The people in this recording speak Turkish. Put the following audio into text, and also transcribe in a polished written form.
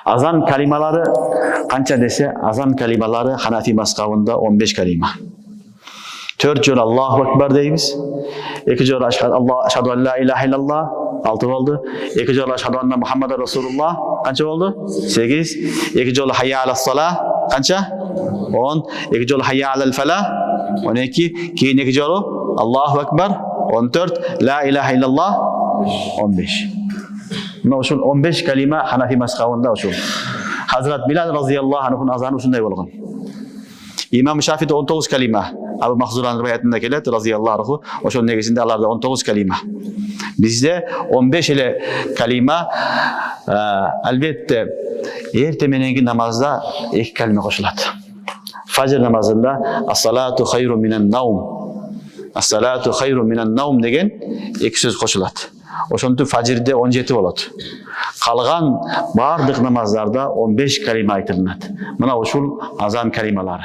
Azan kalimaları kança dese, azan kalimaları Hanefi mazhabında 15 kalima. 4 jol Allahu Ekber deymiz. 2 jol Eşhedü en la ilahe illallah. 6 oldu. 2 jol Eşhedü enne Muhammeden Resulullah. Kança oldu? 8. 2 jol Hayya alas salah. Kança? 10. 2 jol Hayya alel felah. 12. Keyin 2 jolu Allahu Ekber. 14. La ilahe illallah. 15. Buna usul 15 kalima Hanefi mazhabında usul. Hazrat Bilal radıyallahu anh'ın azanı şunday bolgan. İmam Şafii'de 19 kalima. Abu Mahzur'un rivayetinde keledi radıyallahu anhu. Oşun negesinde alarda 19 kalima. Bizde 15 ile kalima elbette ertemenengi namazda 2 kalima koşuladı. Fajr namazında as-salatu hayrun minen naum. As-salatu hayrun minen naum degen 2 söz koşuladı. Oşontu fajrde 17 bolot. Kalgan bardık namazlarda 15 kalima aytılınat. Mına oşul azan kalimaları.